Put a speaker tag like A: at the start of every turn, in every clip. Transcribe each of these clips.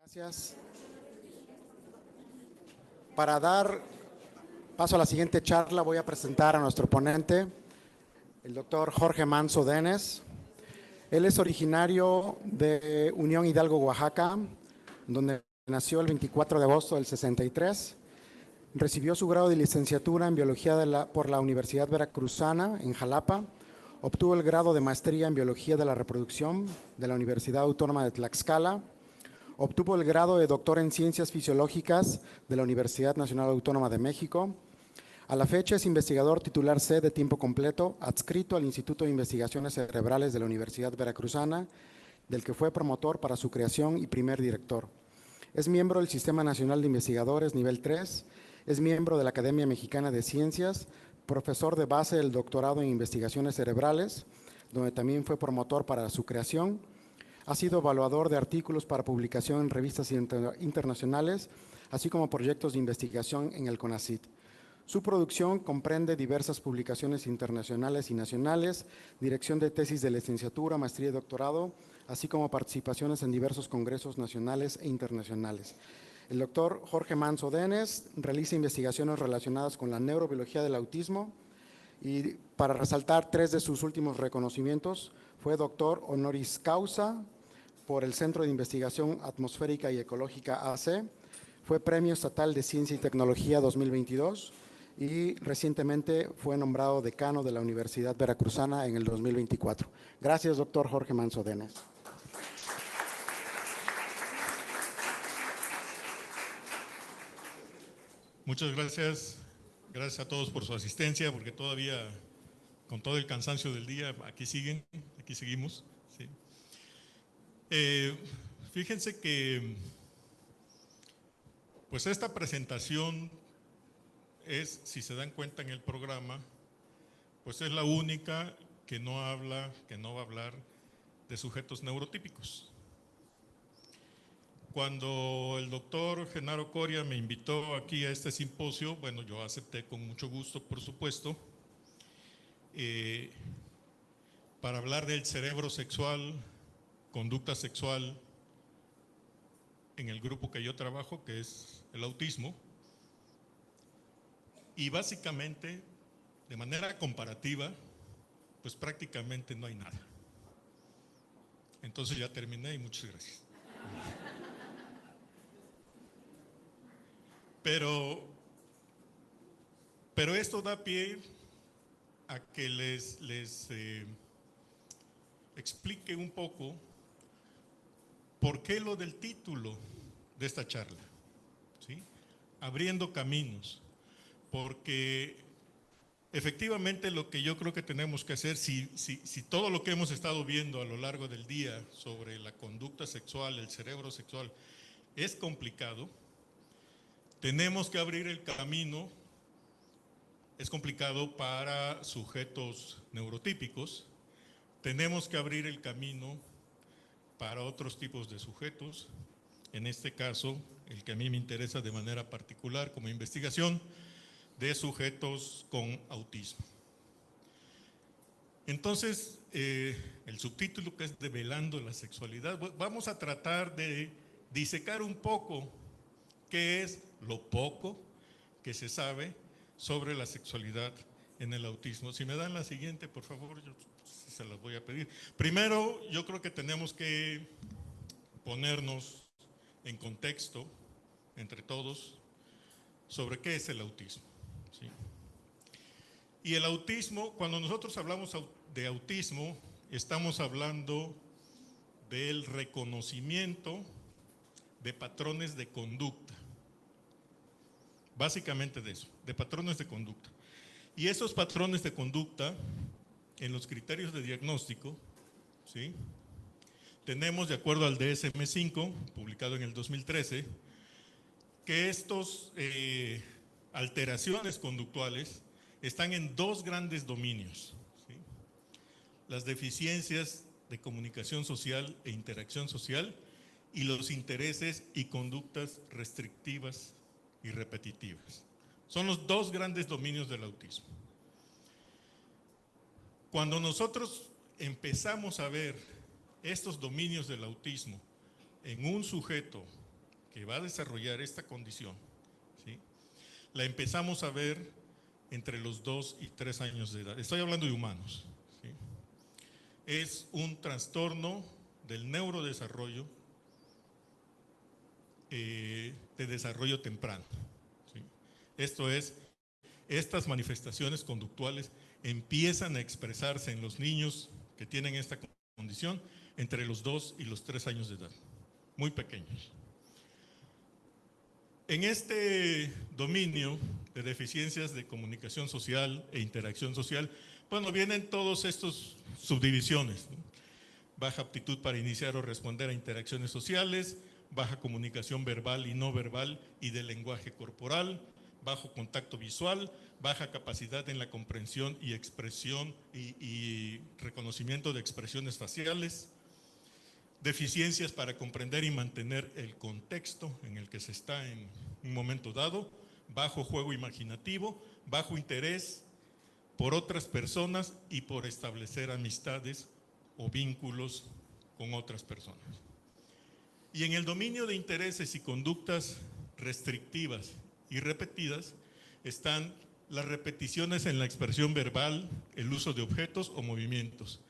A: Gracias. Para dar paso a la siguiente charla, voy a presentar a nuestro ponente, el doctor Jorge Manso Denes. Él es originario de Unión Hidalgo, Oaxaca, donde nació el 24 de agosto del 63. Recibió su grado de licenciatura en biología por la Universidad Veracruzana en Jalapa. Obtuvo el grado de maestría en biología de la reproducción de la Universidad Autónoma de Tlaxcala. Obtuvo el grado de doctor en Ciencias Fisiológicas de la Universidad Nacional Autónoma de México. A la fecha es investigador titular C de tiempo completo, adscrito al Instituto de Investigaciones Cerebrales de la Universidad Veracruzana, del que fue promotor para su creación y primer director. Es miembro del Sistema Nacional de Investigadores Nivel 3, es miembro de la Academia Mexicana de Ciencias, profesor de base del doctorado en Investigaciones Cerebrales, donde también fue promotor para su creación. Ha sido evaluador de artículos para publicación en revistas internacionales, así como proyectos de investigación en el CONACYT. Su producción comprende diversas publicaciones internacionales y nacionales, dirección de tesis de licenciatura, maestría y doctorado, así como participaciones en diversos congresos nacionales e internacionales. El doctor Jorge Manso Denes realiza investigaciones relacionadas con la neurobiología del autismo y, para resaltar tres de sus últimos reconocimientos, fue doctor honoris causa por el Centro de Investigación Atmosférica y Ecológica AC, fue Premio Estatal de Ciencia y Tecnología 2022 y recientemente fue nombrado decano de la Universidad Veracruzana en el 2024. Gracias, doctor Jorge Manso Denes.
B: Muchas gracias. Gracias a todos por su asistencia, porque todavía, con todo el cansancio del día, aquí seguimos. ¿Sí? Fíjense que pues esta presentación es, si se dan cuenta en el programa, pues es la única que no va a hablar de sujetos neurotípicos. Cuando el doctor Genaro Coria me invitó aquí a este simposio, bueno, yo acepté con mucho gusto, por supuesto, para hablar del cerebro sexual, conducta sexual, en el grupo que yo trabajo, que es el autismo. Y básicamente, de manera comparativa, pues prácticamente no hay nada. Entonces ya terminé y muchas gracias. Pero esto da pie a que les explique un poco por qué lo del título de esta charla, ¿sí? Abriendo caminos, porque efectivamente lo que yo creo que tenemos que hacer, si todo lo que hemos estado viendo a lo largo del día sobre la conducta sexual, el cerebro sexual, es complicado, tenemos que abrir el camino. Es complicado para sujetos neurotípicos, tenemos que abrir el camino para otros tipos de sujetos, en este caso, el que a mí me interesa de manera particular como investigación, de sujetos con autismo. Entonces, el subtítulo, que es Develando la Sexualidad, vamos a tratar de disecar un poco qué es lo poco que se sabe sobre la sexualidad en el autismo. Si me dan la siguiente, por favor, yo se las voy a pedir. Primero, yo creo que tenemos que ponernos en contexto, entre todos, sobre qué es el autismo, ¿sí? Y el autismo, cuando nosotros hablamos de autismo, estamos hablando del reconocimiento de patrones de conducta. Básicamente de eso, de patrones de conducta. Y esos patrones de conducta, en los criterios de diagnóstico, ¿sí? Tenemos, de acuerdo al DSM-5, publicado en el 2013, que estos alteraciones conductuales están en dos grandes dominios, ¿sí? Las deficiencias de comunicación social e interacción social y los intereses y conductas restrictivas y repetitivas. Son los dos grandes dominios del autismo. Cuando nosotros empezamos a ver estos dominios del autismo en un sujeto que va a desarrollar esta condición, ¿sí?, la empezamos a ver entre los 2 y 3 años de edad. Estoy hablando de humanos, ¿sí? Es un trastorno del neurodesarrollo, de desarrollo temprano, ¿sí? Esto es, estas manifestaciones conductuales empiezan a expresarse en los niños que tienen esta condición entre los 2 y los 3 años de edad, muy pequeños. En este dominio de deficiencias de comunicación social e interacción social, bueno, vienen todos estos subdivisiones, ¿no? Baja aptitud para iniciar o responder a interacciones sociales, baja comunicación verbal y no verbal y de lenguaje corporal, bajo contacto visual, baja capacidad en la comprensión y expresión y reconocimiento de expresiones faciales, deficiencias para comprender y mantener el contexto en el que se está en un momento dado, bajo juego imaginativo, bajo interés por otras personas y por establecer amistades o vínculos con otras personas. Y en el dominio de intereses y conductas restrictivas y repetidas están las repeticiones en la expresión verbal, el uso de objetos o movimientos,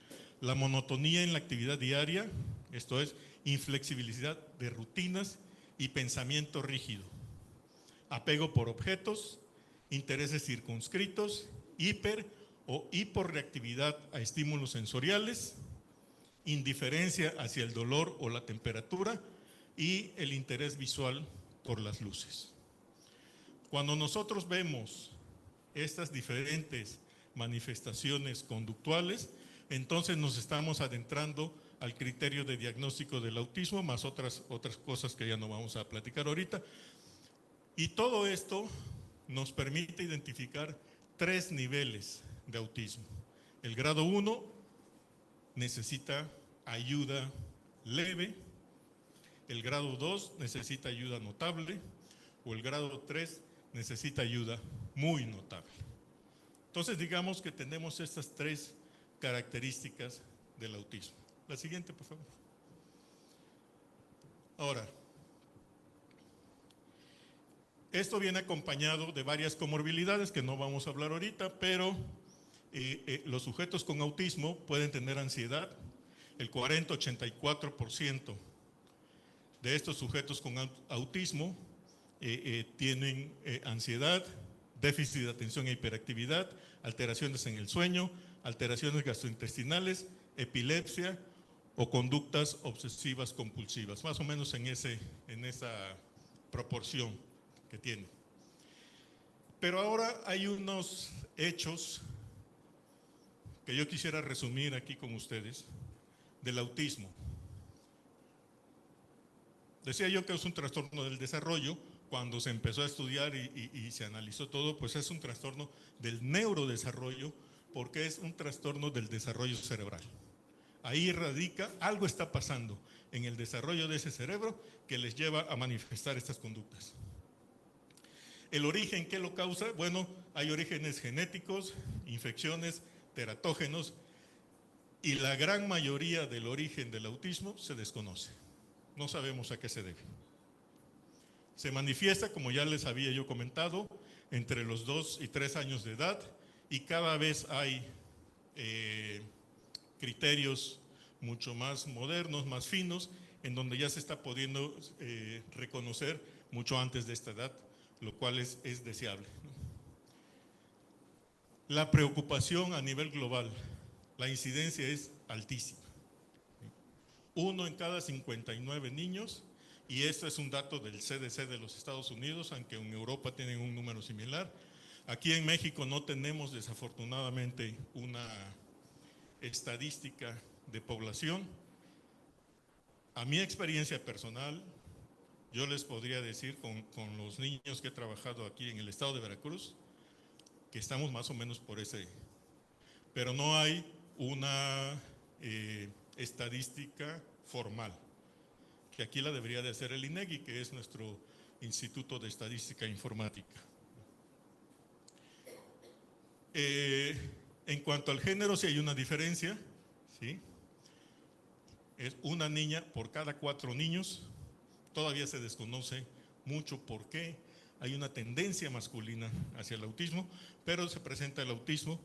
B: la monotonía en la actividad diaria, esto es, inflexibilidad de rutinas y pensamiento rígido, apego por objetos, intereses circunscritos, hiper o hiporreactividad a estímulos sensoriales, indiferencia hacia el dolor o la temperatura y el interés visual por las luces. Cuando nosotros vemos estas diferentes manifestaciones conductuales, entonces nos estamos adentrando al criterio de diagnóstico del autismo, más otras cosas que ya no vamos a platicar ahorita. Y todo esto nos permite identificar 3 niveles de autismo. El grado 1 necesita ayuda leve, el grado 2 necesita ayuda notable, o el grado 3 necesita ayuda muy notable. Entonces, digamos que tenemos estas 3 características del autismo. La siguiente, por favor. Ahora, esto viene acompañado de varias comorbilidades que no vamos a hablar ahorita, pero los sujetos con autismo pueden tener ansiedad. El 40-84% de estos sujetos con autismo tienen ansiedad, déficit de atención e hiperactividad, alteraciones en el sueño, alteraciones gastrointestinales, epilepsia o conductas obsesivas compulsivas, más o menos en esa proporción que tiene. Pero ahora hay unos hechos que yo quisiera resumir aquí con ustedes del autismo. Decía yo que es un trastorno del desarrollo. Cuando se empezó a estudiar y se analizó todo, pues es un trastorno del neurodesarrollo, porque es un trastorno del desarrollo cerebral. Ahí radica, algo está pasando en el desarrollo de ese cerebro que les lleva a manifestar estas conductas. ¿El origen qué lo causa? Bueno, hay orígenes genéticos, infecciones, teratógenos, y la gran mayoría del origen del autismo se desconoce. No sabemos a qué se debe. Se manifiesta, como ya les había yo comentado, entre los 2 y 3 años de edad, y cada vez hay criterios mucho más modernos, más finos, en donde ya se está pudiendo reconocer mucho antes de esta edad, lo cual es deseable. La preocupación a nivel global, la incidencia es altísima. 1 en cada 59 niños, y esto es un dato del CDC de los Estados Unidos, aunque en Europa tienen un número similar. Aquí en México no tenemos desafortunadamente una estadística de población. A mi experiencia personal, yo les podría decir con los niños que he trabajado aquí en el estado de Veracruz, que estamos más o menos por ese, pero no hay una estadística formal, que aquí la debería de hacer el INEGI, que es nuestro Instituto de Estadística Informática. En cuanto al género, sí hay una diferencia, ¿sí? Es una niña por cada 4 niños, todavía se desconoce mucho por qué hay una tendencia masculina hacia el autismo, pero se presenta el autismo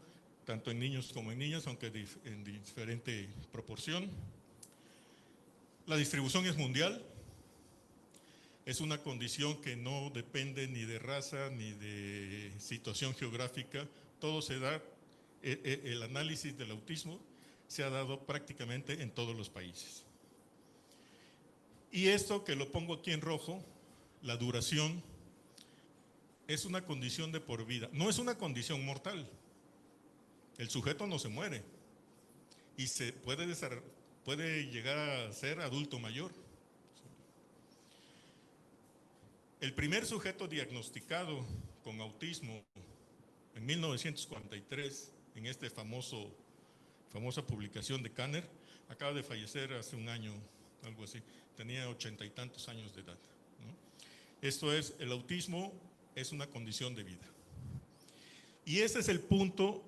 B: tanto en niños como en niñas, aunque en diferente proporción. La distribución es mundial, es una condición que no depende ni de raza ni de situación geográfica, todo se da, el análisis del autismo se ha dado prácticamente en todos los países. Y esto que lo pongo aquí en rojo, la duración, es una condición de por vida, no es una condición mortal. El sujeto no se muere y se puede llegar a ser adulto mayor. El primer sujeto diagnosticado con autismo en 1943, en esta famosa publicación de Kanner, acaba de fallecer hace un año, algo así, tenía 80 y tantos años de edad, ¿no? Esto es, el autismo es una condición de vida. Y ese es el punto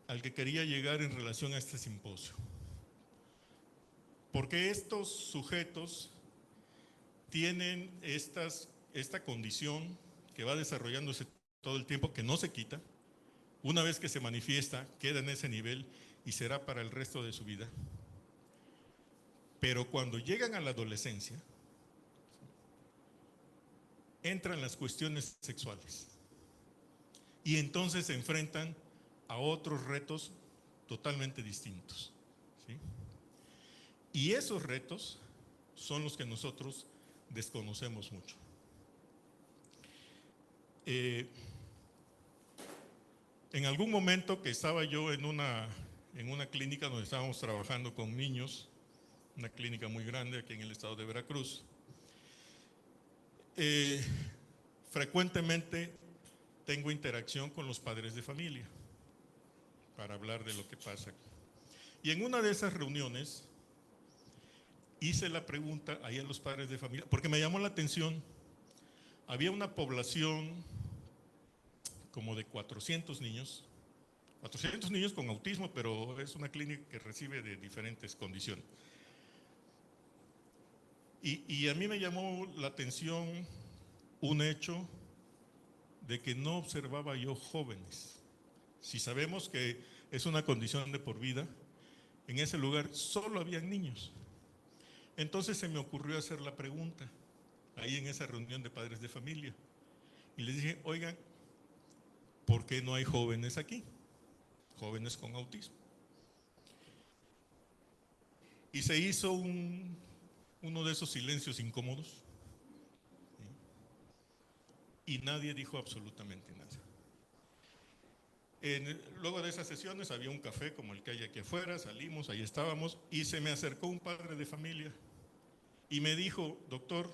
B: al que quería llegar en relación a este simposio. Porque estos sujetos tienen esta condición que va desarrollándose todo el tiempo, que no se quita. Una vez que se manifiesta, queda en ese nivel y será para el resto de su vida. Pero cuando llegan a la adolescencia, entran las cuestiones sexuales. Y entonces se enfrentan a otros retos totalmente distintos, ¿sí? Y esos retos son los que nosotros desconocemos mucho. En algún momento que estaba yo en una clínica donde estábamos trabajando con niños, una clínica muy grande aquí en el estado de Veracruz, frecuentemente tengo interacción con los padres de familia para hablar de lo que pasa aquí. Y en una de esas reuniones hice la pregunta ahí a los padres de familia, porque me llamó la atención. Había una población como de 400 niños con autismo, pero es una clínica que recibe de diferentes condiciones. Y a mí me llamó la atención un hecho de que no observaba yo jóvenes. Si sabemos que es una condición de por vida, en ese lugar solo habían niños. Entonces se me ocurrió hacer la pregunta, ahí en esa reunión de padres de familia. Y les dije, oigan, ¿por qué no hay jóvenes aquí? Jóvenes con autismo. Y se hizo uno de esos silencios incómodos. ¿Sí? Y nadie dijo absolutamente nada. Luego de esas sesiones había un café como el que hay aquí afuera, salimos, ahí estábamos, y se me acercó un padre de familia y me dijo, doctor,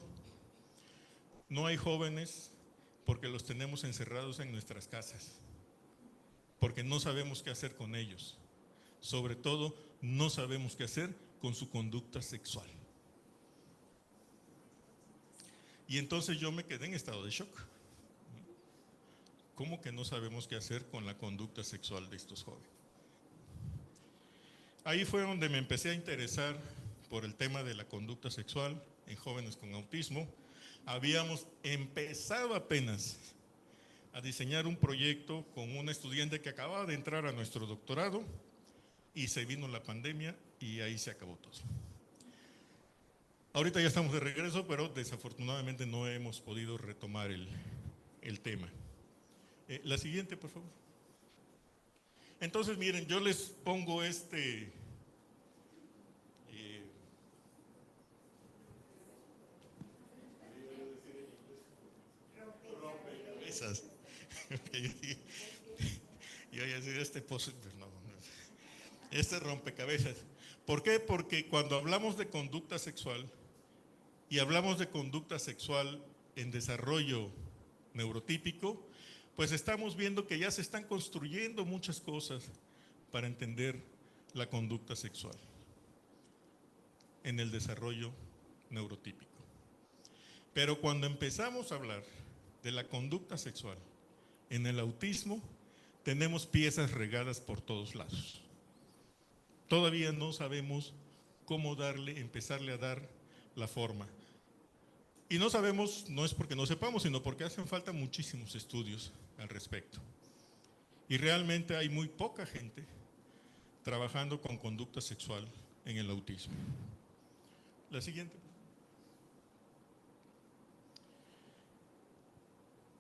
B: no hay jóvenes porque los tenemos encerrados en nuestras casas, porque no sabemos qué hacer con ellos. Sobre todo, no sabemos qué hacer con su conducta sexual. Y entonces yo me quedé en estado de shock. ¿Cómo que no sabemos qué hacer con la conducta sexual de estos jóvenes? Ahí fue donde me empecé a interesar por el tema de la conducta sexual en jóvenes con autismo. Habíamos empezado apenas a diseñar un proyecto con una estudiante que acababa de entrar a nuestro doctorado y se vino la pandemia y ahí se acabó todo. Ahorita ya estamos de regreso, pero desafortunadamente no hemos podido retomar el tema. La siguiente, por favor. Entonces, miren, yo les pongo rompecabezas. Yo voy a decir este rompecabezas. ¿Por qué? Porque cuando hablamos de conducta sexual y hablamos de conducta sexual en desarrollo neurotípico, pues estamos viendo que ya se están construyendo muchas cosas para entender la conducta sexual en el desarrollo neurotípico. Pero cuando empezamos a hablar de la conducta sexual en el autismo, tenemos piezas regadas por todos lados. Todavía no sabemos cómo empezarle a dar la forma. Y no sabemos, no es porque no sepamos, sino porque hacen falta muchísimos estudios al respecto. Y realmente hay muy poca gente trabajando con conducta sexual en el autismo. La siguiente.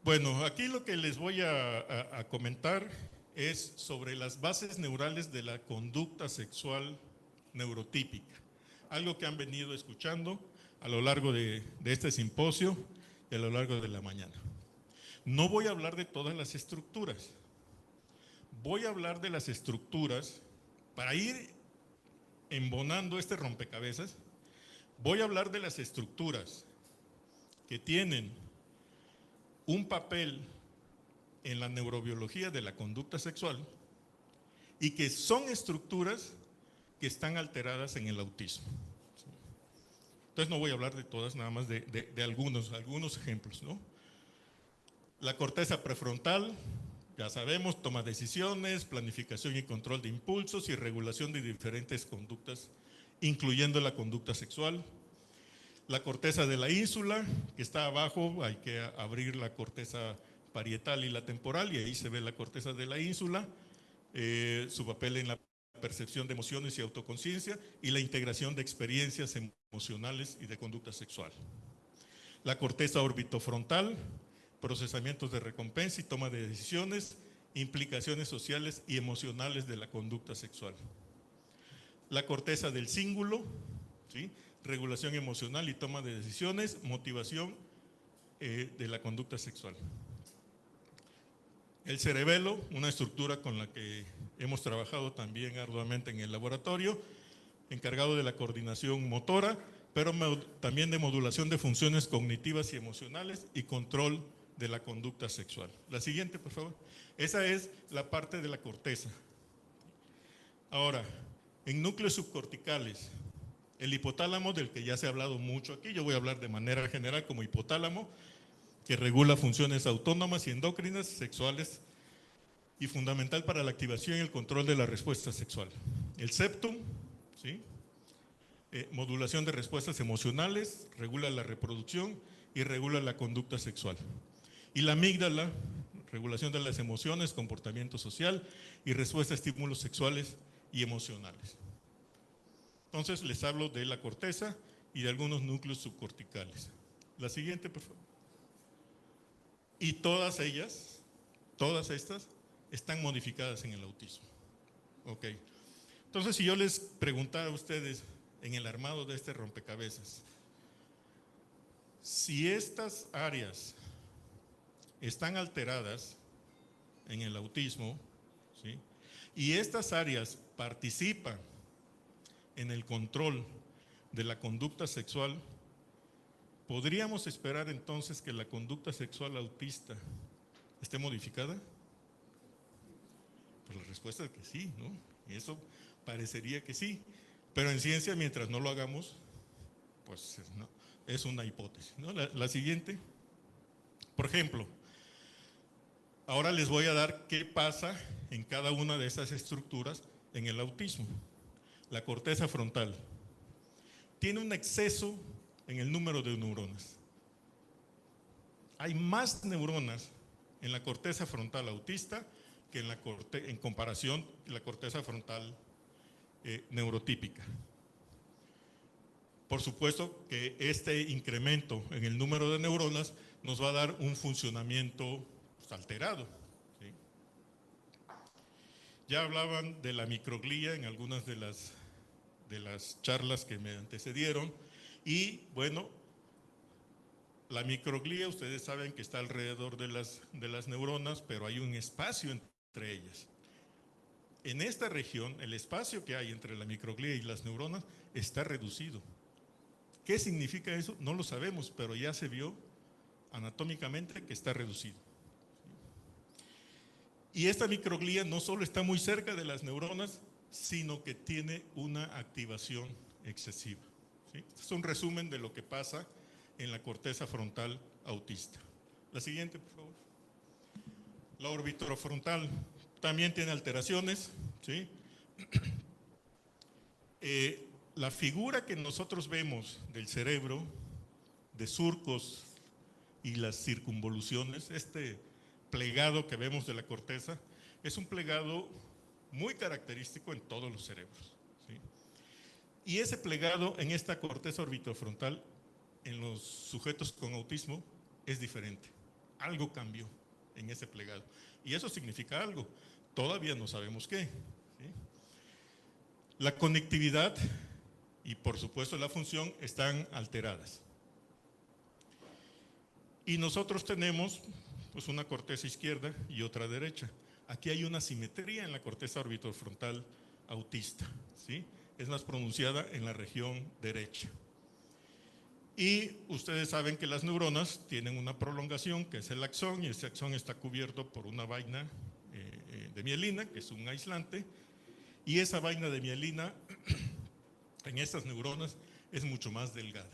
B: Bueno, aquí lo que les voy a comentar es sobre las bases neurales de la conducta sexual neurotípica, algo que han venido escuchando a lo largo de este simposio y a lo largo de la mañana. No voy a hablar de todas las estructuras, voy a hablar de las estructuras para ir embonando este rompecabezas. Voy a hablar de las estructuras que tienen un papel en la neurobiología de la conducta sexual y que son estructuras que están alteradas en el autismo. Entonces no voy a hablar de todas, nada más de algunos ejemplos, ¿no? La corteza prefrontal, ya sabemos, toma decisiones, planificación y control de impulsos y regulación de diferentes conductas, incluyendo la conducta sexual. La corteza de la ínsula, que está abajo, hay que abrir la corteza parietal y la temporal, y ahí se ve la corteza de la ínsula, su papel en la percepción de emociones y autoconciencia, y la integración de experiencias emocionales y de conducta sexual. La corteza orbitofrontal, procesamientos de recompensa y toma de decisiones, implicaciones sociales y emocionales de la conducta sexual. La corteza del cíngulo, ¿sí?, regulación emocional y toma de decisiones, motivación de la conducta sexual. El cerebelo, una estructura con la que hemos trabajado también arduamente en el laboratorio, encargado de la coordinación motora, pero también de modulación de funciones cognitivas y emocionales y control de la conducta sexual. La siguiente, por favor. Esa es la parte de la corteza. Ahora, en núcleos subcorticales, el hipotálamo, del que ya se ha hablado mucho aquí, yo voy a hablar de manera general como hipotálamo, que regula funciones autónomas y endócrinas, sexuales, y fundamental para la activación y el control de la respuesta sexual. El septum, ¿sí?, modulación de respuestas emocionales, regula la reproducción y regula la conducta sexual. Y la amígdala, regulación de las emociones, comportamiento social y respuesta a estímulos sexuales y emocionales. Entonces les hablo de la corteza y de algunos núcleos subcorticales. La siguiente, por favor. Y todas ellas, todas estas, están modificadas en el autismo. Ok. Entonces, si yo les preguntara a ustedes en el armado de este rompecabezas, si estas áreas están alteradas en el autismo, ¿sí?, y estas áreas participan en el control de la conducta sexual, ¿podríamos esperar entonces que la conducta sexual autista esté modificada? Pues la respuesta es que sí, ¿no? Y eso parecería que sí, pero en ciencia, mientras no lo hagamos, pues no, es una hipótesis, ¿no? La siguiente, por ejemplo, ahora les voy a dar qué pasa en cada una de esas estructuras en el autismo. La corteza frontal tiene un exceso en el número de neuronas. Hay más neuronas en la corteza frontal autista que en comparación con la corteza frontal neurotípica. Por supuesto que este incremento en el número de neuronas nos va a dar un funcionamiento alterado, ¿sí? Ya hablaban de la microglía en algunas de las charlas que me antecedieron, y bueno, la microglía, ustedes saben que está alrededor de las neuronas, pero hay un espacio entre ellas. En esta región, el espacio que hay entre la microglía y las neuronas está reducido. ¿Qué significa eso? No lo sabemos, pero ya se vio anatómicamente que está reducido. Y esta microglía no solo está muy cerca de las neuronas, sino que tiene una activación excesiva, ¿sí? Este es un resumen de lo que pasa en la corteza frontal autista. La siguiente, por favor. La orbitofrontal también tiene alteraciones, ¿sí? La figura que nosotros vemos del cerebro de surcos y las circunvoluciones, este plegado que vemos de la corteza, es un plegado muy característico en todos los cerebros, ¿sí? Y ese plegado en esta corteza orbitofrontal, en los sujetos con autismo, es diferente. Algo cambió en ese plegado. Y eso significa algo. Todavía no sabemos qué, ¿sí? La conectividad y, por supuesto, la función están alteradas. Y nosotros tenemos pues una corteza izquierda y otra derecha. Aquí hay una simetría en la corteza orbitofrontal autista, ¿sí? Es más pronunciada en la región derecha. Y ustedes saben que las neuronas tienen una prolongación, que es el axón, y ese axón está cubierto por una vaina de mielina, que es un aislante, y esa vaina de mielina en estas neuronas es mucho más delgada.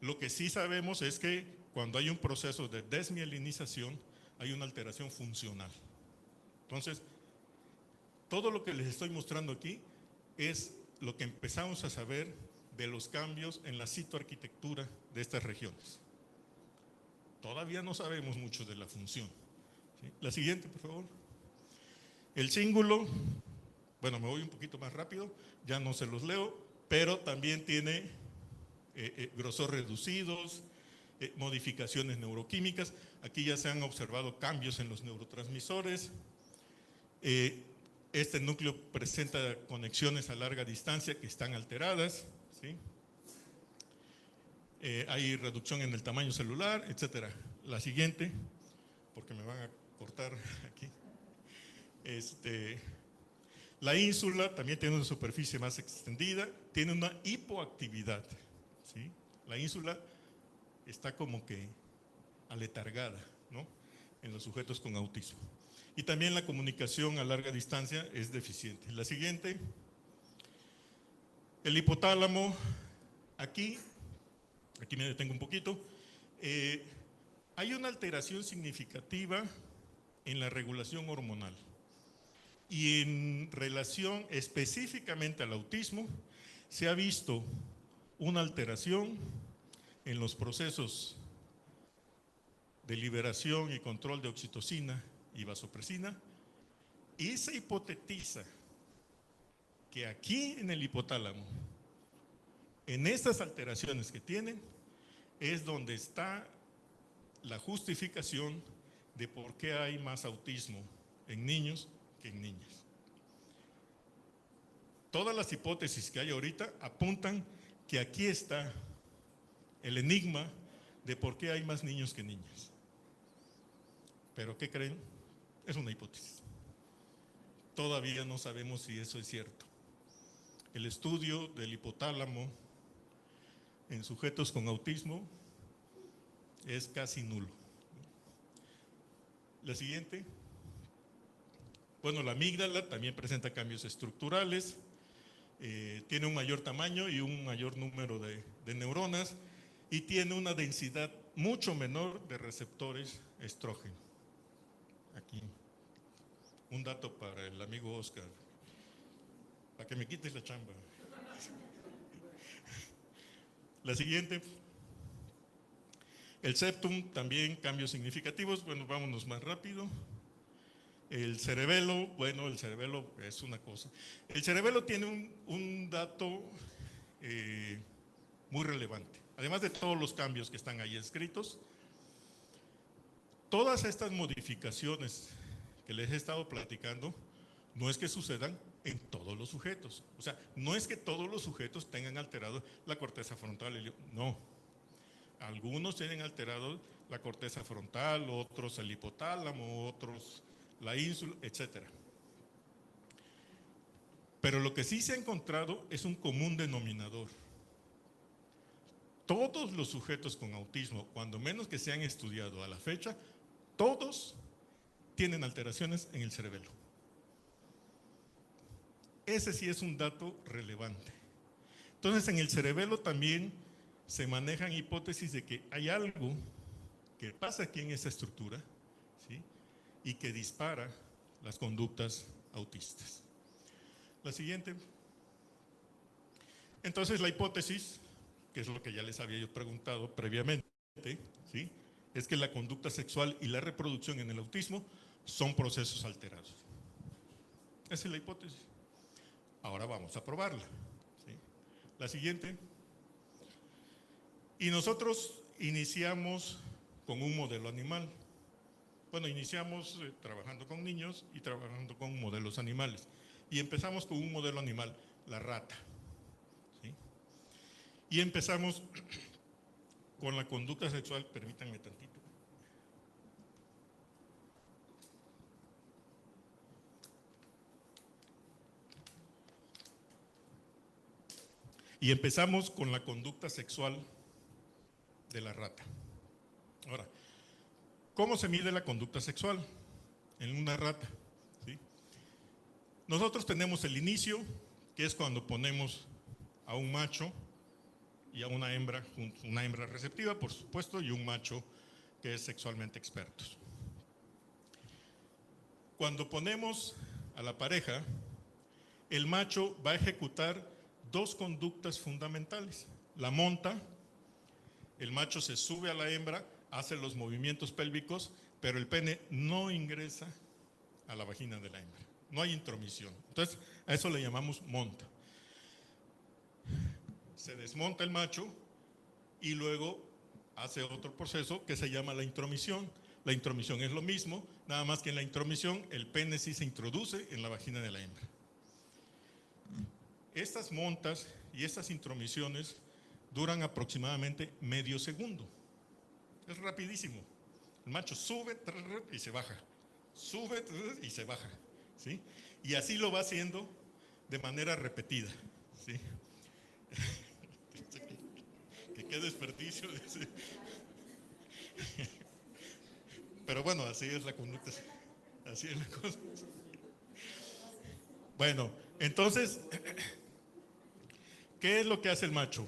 B: Lo que sí sabemos es que cuando hay un proceso de desmielinización, hay una alteración funcional. Entonces, todo lo que les estoy mostrando aquí es lo que empezamos a saber de los cambios en la citoarquitectura de estas regiones. Todavía no sabemos mucho de la función, ¿sí? La siguiente, por favor. El cíngulo, bueno, me voy un poquito más rápido, ya no se los leo, pero también tiene grosor reducidos, modificaciones neuroquímicas. Aquí ya se han observado cambios en los neurotransmisores. Este núcleo presenta conexiones a larga distancia que están alteradas, ¿sí? Hay reducción en el tamaño celular, etcétera. La siguiente, porque me van a cortar aquí. La ínsula también tiene una superficie más extendida, tiene una hipoactividad, ¿sí? La ínsula está como que aletargada, ¿no?, en los sujetos con autismo. Y también la comunicación a larga distancia es deficiente. La siguiente, el hipotálamo, aquí me detengo un poquito, hay una alteración significativa en la regulación hormonal. Y en relación específicamente al autismo, se ha visto una alteración en los procesos de liberación y control de oxitocina y vasopresina, y se hipotetiza que aquí en el hipotálamo, en estas alteraciones que tienen, es donde está la justificación de por qué hay más autismo en niños que en niñas. Todas las hipótesis que hay ahorita apuntan que aquí está el enigma de por qué hay más niños que niñas. Pero ¿qué creen? Es una hipótesis. Todavía no sabemos si eso es cierto. El estudio del hipotálamo en sujetos con autismo es casi nulo. La siguiente. Bueno, la amígdala también presenta cambios estructurales, tiene un mayor tamaño y un mayor número de neuronas, y tiene una densidad mucho menor de receptores estrógeno. Aquí, un dato para el amigo Oscar, para que me quites la chamba. La siguiente. El septum, también cambios significativos. Bueno, vámonos más rápido. El cerebelo, bueno, el cerebelo es una cosa. El cerebelo tiene un dato muy relevante. Además de todos los cambios que están ahí escritos, todas estas modificaciones que les he estado platicando, no es que sucedan en todos los sujetos. O sea, no es que todos los sujetos tengan alterado la corteza frontal, no. Algunos tienen alterado la corteza frontal, otros el hipotálamo, otros la ínsula, etc. Pero lo que sí se ha encontrado es un común denominador. Todos los sujetos con autismo, cuando menos que se han estudiado a la fecha, todos tienen alteraciones en el cerebelo. Ese sí es un dato relevante. Entonces, en el cerebelo también se manejan hipótesis de que hay algo que pasa aquí en esa estructura, ¿sí?, y que dispara las conductas autistas. La siguiente. Entonces, la hipótesis que es lo que ya les había yo preguntado previamente, ¿sí? Es que la conducta sexual y la reproducción en el autismo son procesos alterados. Esa es la hipótesis. Ahora vamos a probarla, ¿sí? La siguiente. Y nosotros iniciamos con un modelo animal. Bueno, iniciamos trabajando con niños y trabajando con modelos animales. Y empezamos con un modelo animal, la rata, ¿sí? Y empezamos con la conducta sexual, permítanme tantito. Y empezamos con la conducta sexual de la rata. Ahora, ¿cómo se mide la conducta sexual en una rata? ¿Sí? Nosotros tenemos el inicio, que es cuando ponemos a un macho y a una hembra receptiva, por supuesto, y un macho que es sexualmente experto. Cuando ponemos a la pareja, el macho va a ejecutar dos conductas fundamentales. La monta, el macho se sube a la hembra, hace los movimientos pélvicos, pero el pene no ingresa a la vagina de la hembra. No hay intromisión. Entonces, a eso le llamamos monta. Se desmonta el macho y luego hace otro proceso que se llama la intromisión. La intromisión es lo mismo, nada más que en la intromisión el pene sí se introduce en la vagina de la hembra. Estas montas y estas intromisiones duran aproximadamente medio segundo. Es rapidísimo. El macho sube y se baja, sube y se baja, ¿sí? Y así lo va haciendo de manera repetida, ¿sí? Que qué desperdicio. Pero bueno, así es la conducta, así es la cosa. Bueno, entonces, ¿qué es lo que hace el macho?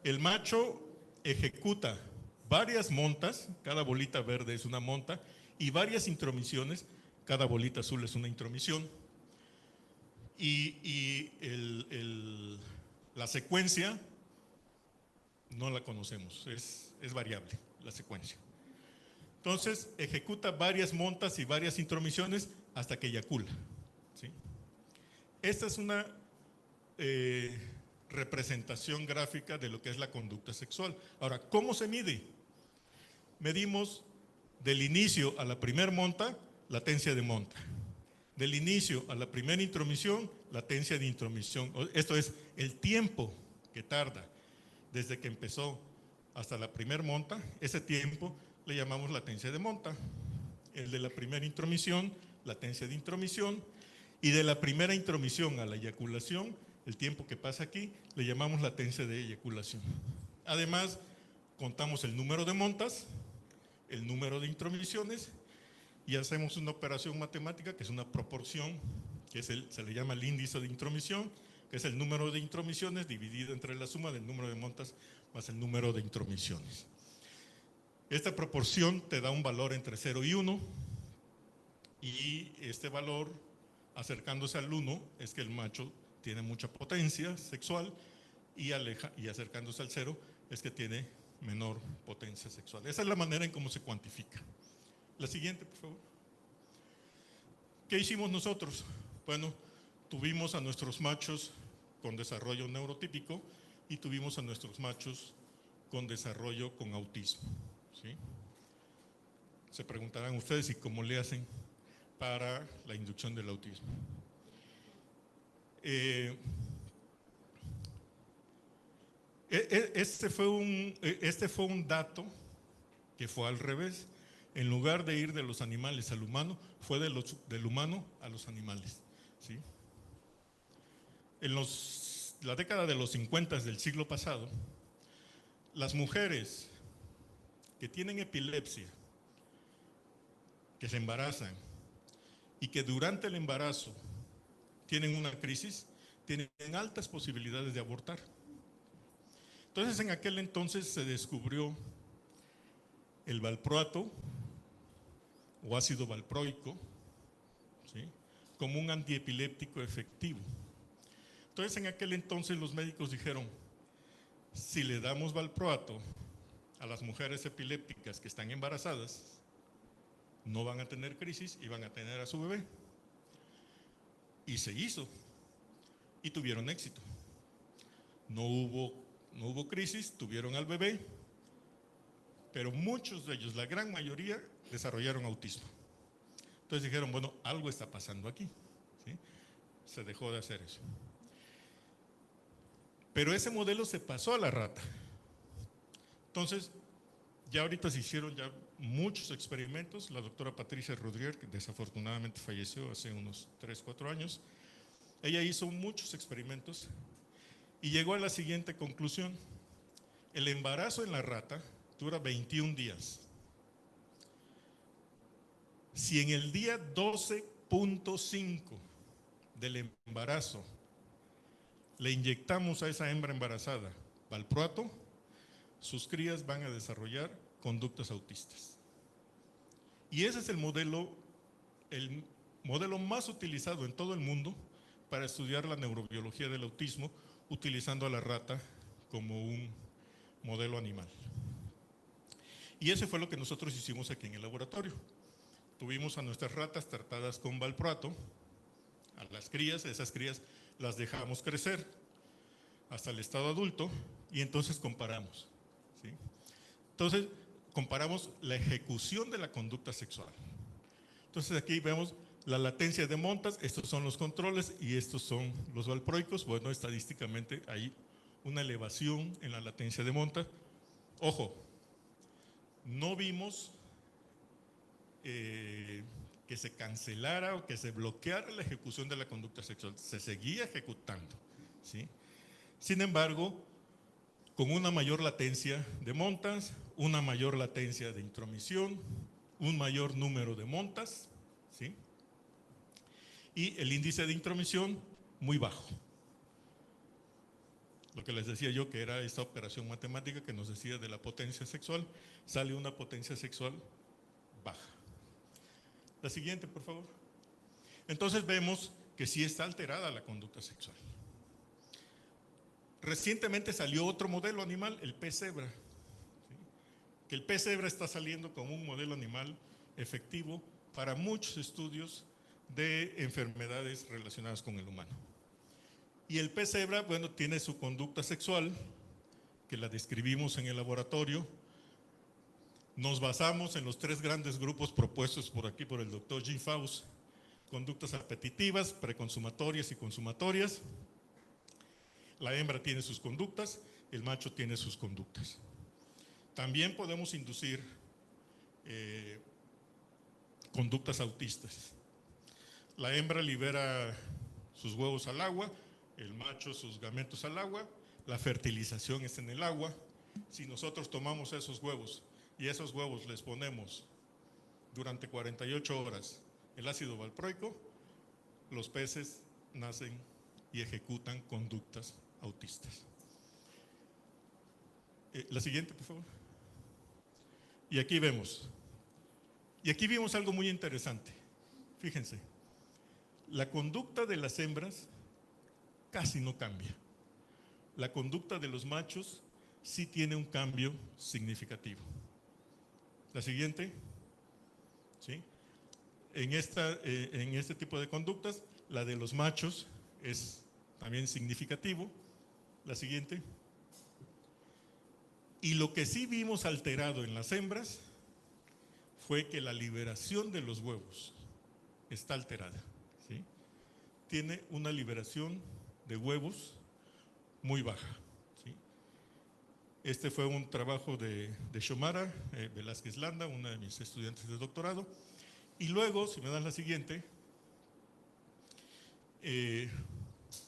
B: El macho ejecuta varias montas, cada bolita verde es una monta, y varias intromisiones, cada bolita azul es una intromisión. Y la secuencia no la conocemos, es variable la secuencia. Entonces, ejecuta varias montas y varias intromisiones hasta que eyacula, ¿sí? Esta es una representación gráfica de lo que es la conducta sexual. Ahora, ¿cómo se mide? Medimos del inicio a la primer monta, latencia de monta. Del inicio a la primera intromisión, latencia de intromisión. Esto es el tiempo que tarda desde que empezó hasta la primera monta. Ese tiempo le llamamos latencia de monta. El de la primera intromisión, latencia de intromisión. Y de la primera intromisión a la eyaculación, el tiempo que pasa aquí, le llamamos latencia de eyaculación. Además, contamos el número de montas, el número de intromisiones, y hacemos una operación matemática que es una proporción, que es se le llama el índice de intromisión, que es el número de intromisiones dividido entre la suma del número de montas más el número de intromisiones. Esta proporción te da un valor entre 0 y 1, y este valor, acercándose al 1, es que el macho tiene mucha potencia sexual, y acercándose al 0 es que tiene menor potencia sexual. Esa es la manera en cómo se cuantifica. La siguiente, por favor. ¿Qué hicimos nosotros? Bueno, tuvimos a nuestros machos con desarrollo neurotípico y tuvimos a nuestros machos con desarrollo con autismo, ¿sí? Se preguntarán ustedes, ¿y cómo le hacen para la inducción del autismo? Este fue un dato que fue al revés. En lugar de ir de los animales al humano, fue del humano a los animales, ¿sí? En la década de los 50 del siglo pasado, las mujeres que tienen epilepsia, que se embarazan y que durante el embarazo tienen una crisis, tienen altas posibilidades de abortar. Entonces, en aquel entonces se descubrió el valproato o ácido valproico, ¿sí?, como un antiepiléptico efectivo. Entonces, en aquel entonces los médicos dijeron, Si le damos valproato a las mujeres epilépticas que están embarazadas, no van a tener crisis y van a tener a su bebé. Y se hizo. Y tuvieron éxito. No hubo crisis, tuvieron al bebé, pero muchos de ellos, la gran mayoría, desarrollaron autismo. Entonces dijeron, bueno, algo está pasando aquí, ¿sí? Se dejó de hacer eso. Pero ese modelo se pasó a la rata. Entonces, ya ahorita se hicieron ya muchos experimentos. La doctora Patricia Rodríguez, que desafortunadamente falleció hace unos 3, 4 años, ella hizo muchos experimentos y llegó a la siguiente conclusión. El embarazo en la rata dura 21 días. Si en el día 12.5 del embarazo le inyectamos a esa hembra embarazada valproato, sus crías van a desarrollar conductas autistas. Y ese es el modelo más utilizado en todo el mundo para estudiar la neurobiología del autismo, utilizando a la rata como un modelo animal. Y eso fue lo que nosotros hicimos aquí en el laboratorio. Tuvimos a nuestras ratas tratadas con valproato, a las crías, esas crías las dejamos crecer hasta el estado adulto y entonces comparamos, ¿sí? Entonces comparamos la ejecución de la conducta sexual. Entonces aquí vemos la latencia de montas, estos son los controles y estos son los valproicos. Bueno, estadísticamente hay una elevación en la latencia de montas. Ojo, no vimos que se cancelara o que se bloqueara la ejecución de la conducta sexual, se seguía ejecutando, ¿sí? Sin embargo, con una mayor latencia de montas, una mayor latencia de intromisión, un mayor número de montas, ¿sí? Y el índice de intromisión muy bajo. Lo que les decía yo, que era esta operación matemática que nos decía de la potencia sexual, sale una potencia sexual baja. La siguiente, por favor. Entonces vemos que sí está alterada la conducta sexual. Recientemente salió otro modelo animal, el pez cebra, ¿sí? Que el pez cebra está saliendo como un modelo animal efectivo para muchos estudios de enfermedades relacionadas con el humano. Y el pez cebra, bueno, tiene su conducta sexual, que la describimos en el laboratorio. Nos basamos en los 3 grandes grupos propuestos por aquí por el doctor Jim Faust: conductas apetitivas, preconsumatorias y consumatorias. La hembra tiene sus conductas, el macho tiene sus conductas. También podemos inducir conductas autistas. La hembra libera sus huevos al agua, el macho sus gametos al agua, la fertilización está en el agua. Si nosotros tomamos esos huevos y esos huevos les ponemos durante 48 horas el ácido valproico, los peces nacen y ejecutan conductas autistas. La siguiente, por favor. Y aquí vemos algo muy interesante. Fíjense, la conducta de las hembras casi no cambia. La conducta de los machos sí tiene un cambio significativo. La siguiente, ¿sí? En este tipo de conductas, la de los machos es también significativo. La siguiente. Y lo que sí vimos alterado en las hembras fue que la liberación de los huevos está alterada, ¿sí? Tiene una liberación de huevos muy baja, ¿sí? Este fue un trabajo de Xiomara Velázquez Landa, una de mis estudiantes de doctorado. Y luego, si me dan la siguiente,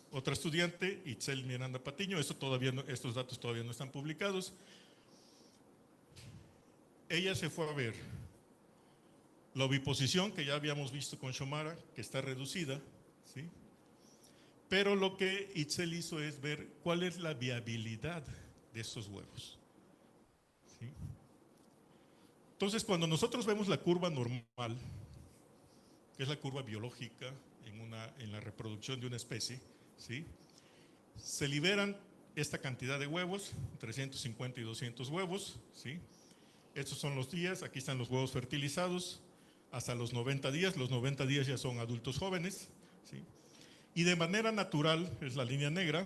B: otra estudiante, Itzel Miranda Patiño, estos datos todavía no están publicados. Ella se fue a ver la oviposición, que ya habíamos visto con Xiomara, que está reducida, ¿sí? Pero lo que Itzel hizo es ver cuál es la viabilidad de esos huevos, ¿sí? Entonces, cuando nosotros vemos la curva normal, que es la curva biológica en la reproducción de una especie, ¿sí? Se liberan esta cantidad de huevos, 350 y 200 huevos, ¿sí? Estos son los días, aquí están los huevos fertilizados, hasta los 90 días, los 90 días ya son adultos jóvenes, ¿sí? Y de manera natural, es la línea negra,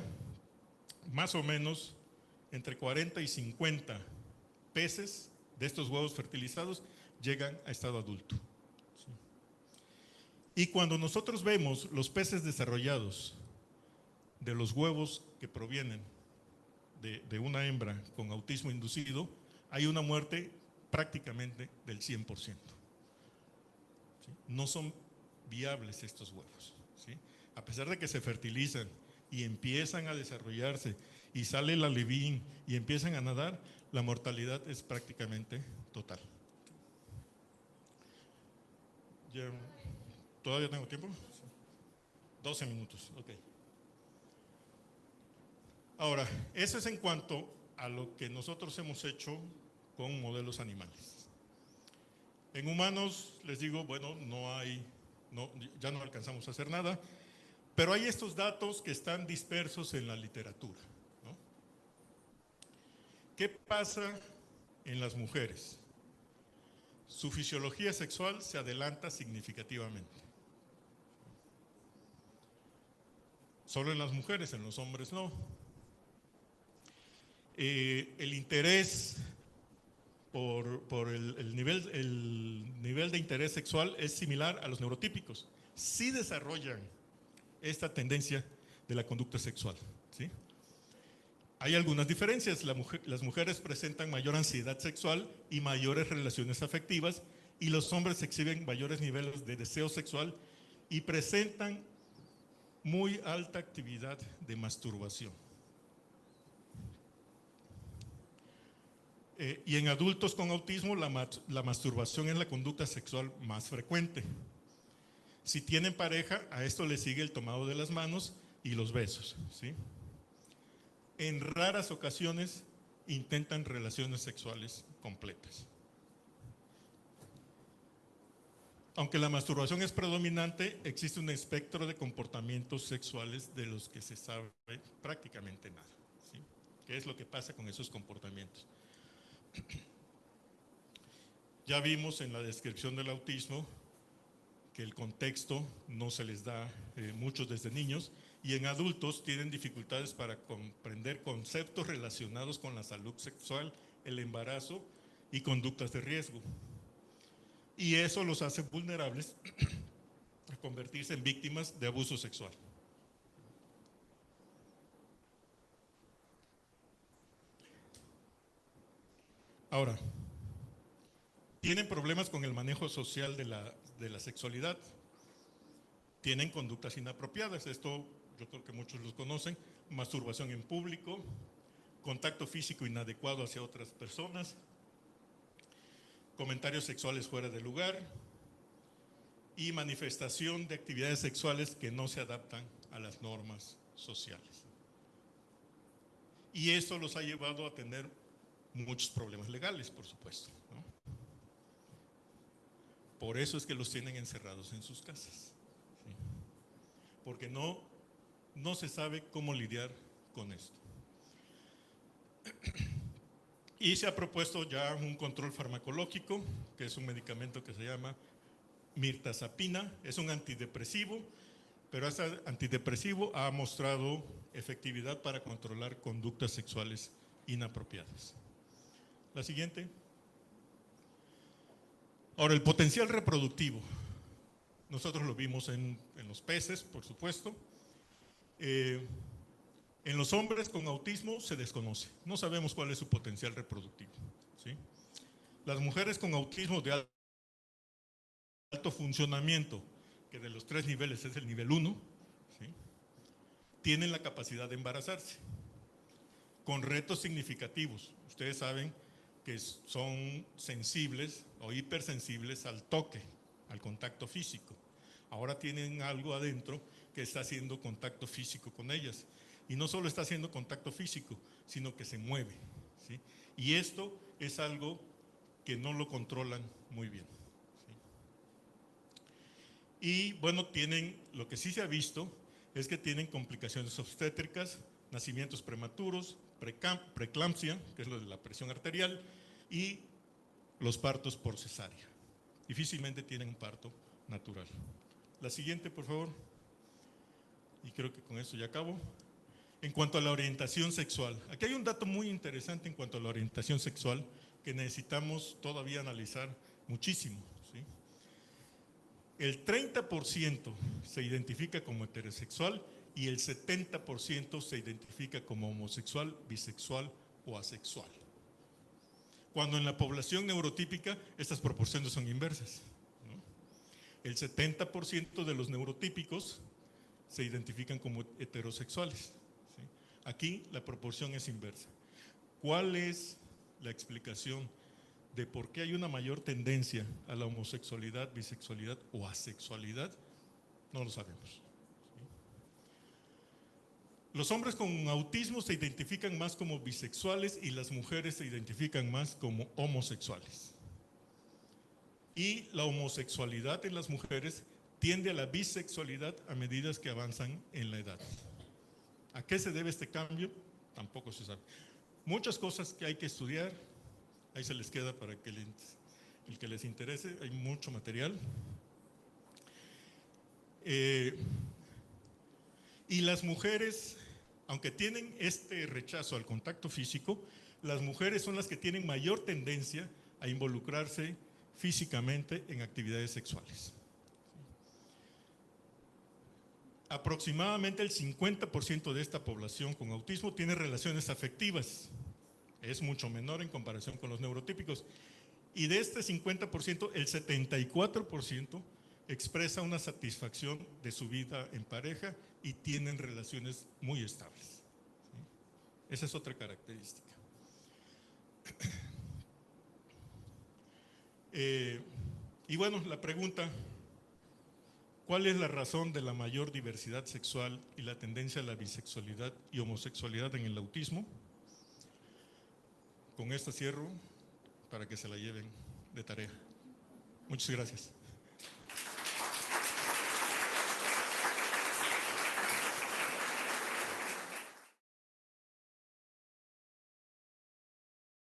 B: más o menos entre 40 y 50 peces de estos huevos fertilizados llegan a estado adulto. ¿Sí? Y cuando nosotros vemos los peces desarrollados de los huevos que provienen de una hembra con autismo inducido, hay una muerte prácticamente del 100%. ¿Sí? No son viables estos huevos. ¿Sí? A pesar de que se fertilizan y empiezan a desarrollarse y sale el alevín y empiezan a nadar, la mortalidad es prácticamente total. ¿Todavía tengo tiempo? 12 minutos, ok. Ahora, eso es en cuanto a lo que nosotros hemos hecho con modelos animales. En humanos, les digo, bueno, ya no alcanzamos a hacer nada, pero hay estos datos que están dispersos en la literatura, ¿no? ¿Qué pasa en las mujeres? Su fisiología sexual se adelanta significativamente. Solo en las mujeres, en los hombres no. El interés por el nivel de interés sexual es similar a los neurotípicos. Sí desarrollan esta tendencia de la conducta sexual, ¿sí? Hay algunas diferencias. Las mujeres presentan mayor ansiedad sexual y mayores relaciones afectivas, y los hombres exhiben mayores niveles de deseo sexual y presentan muy alta actividad de masturbación. Y en adultos con autismo, la masturbación es la conducta sexual más frecuente. Si tienen pareja, a esto le sigue el tomado de las manos y los besos, ¿sí? En raras ocasiones intentan relaciones sexuales completas. Aunque la masturbación es predominante, existe un espectro de comportamientos sexuales de los que se sabe prácticamente nada, ¿sí? ¿Qué es lo que pasa con esos comportamientos? Ya vimos en la descripción del autismo que el contexto no se les da mucho desde niños, y en adultos tienen dificultades para comprender conceptos relacionados con la salud sexual, el embarazo y conductas de riesgo. Y eso los hace vulnerables a convertirse en víctimas de abuso sexual. Ahora, tienen problemas con el manejo social de la sexualidad. Tienen conductas inapropiadas. Esto yo creo que muchos los conocen. Masturbación en público, contacto físico inadecuado hacia otras personas, comentarios sexuales fuera de lugar y manifestación de actividades sexuales que no se adaptan a las normas sociales. Y esto los ha llevado a tener muchos problemas legales, por supuesto, ¿no? Por eso es que los tienen encerrados en sus casas, ¿sí? Porque no se sabe cómo lidiar con esto. Y se ha propuesto ya un control farmacológico, que es un medicamento que se llama mirtazapina. Es un antidepresivo, pero este antidepresivo ha mostrado efectividad para controlar conductas sexuales inapropiadas. La siguiente. Ahora, el potencial reproductivo. Nosotros lo vimos en los peces, por supuesto. En los hombres con autismo se desconoce. No sabemos cuál es su potencial reproductivo, ¿sí? Las mujeres con autismo de alto funcionamiento, que de los 3 niveles es el nivel 1, ¿sí?, tienen la capacidad de embarazarse, con retos significativos. Ustedes saben que son sensibles o hipersensibles al toque, al contacto físico. Ahora tienen algo adentro que está haciendo contacto físico con ellas. Y no solo está haciendo contacto físico, sino que se mueve, ¿sí? Y esto es algo que no lo controlan muy bien, ¿sí? Y bueno, lo que sí se ha visto es que tienen complicaciones obstétricas, nacimientos prematuros, preeclampsia, que es lo de la presión arterial, y los partos por cesárea. Difícilmente tienen un parto natural. La siguiente, por favor. Y creo que con eso ya acabo. En cuanto a la orientación sexual, aquí hay un dato muy interesante en cuanto a la orientación sexual que necesitamos todavía analizar muchísimo, ¿sí? El 30% se identifica como heterosexual y el 70% se identifica como homosexual, bisexual o asexual. Cuando en la población neurotípica estas proporciones son inversas, ¿no? El 70% de los neurotípicos se identifican como heterosexuales, ¿sí? Aquí la proporción es inversa. ¿Cuál es la explicación de por qué hay una mayor tendencia a la homosexualidad, bisexualidad o asexualidad? No lo sabemos, ¿sí? Los hombres con autismo se identifican más como bisexuales y las mujeres se identifican más como homosexuales. Y la homosexualidad en las mujeres tiende a la bisexualidad a medida que avanzan en la edad. ¿A qué se debe este cambio? Tampoco se sabe. Muchas cosas que hay que estudiar, ahí se les queda para que el que les interese, hay mucho material. Y las mujeres, aunque tienen este rechazo al contacto físico, las mujeres son las que tienen mayor tendencia a involucrarse físicamente en actividades sexuales. Aproximadamente el 50% de esta población con autismo tiene relaciones afectivas. Es mucho menor en comparación con los neurotípicos. Y de este 50%, el 74% expresa una satisfacción de su vida en pareja y tienen relaciones muy estables, ¿sí? Esa es otra característica. Y bueno, la pregunta: ¿cuál es la razón de la mayor diversidad sexual y la tendencia a la bisexualidad y homosexualidad en el autismo? Con esta cierro para que se la lleven de tarea. Muchas gracias.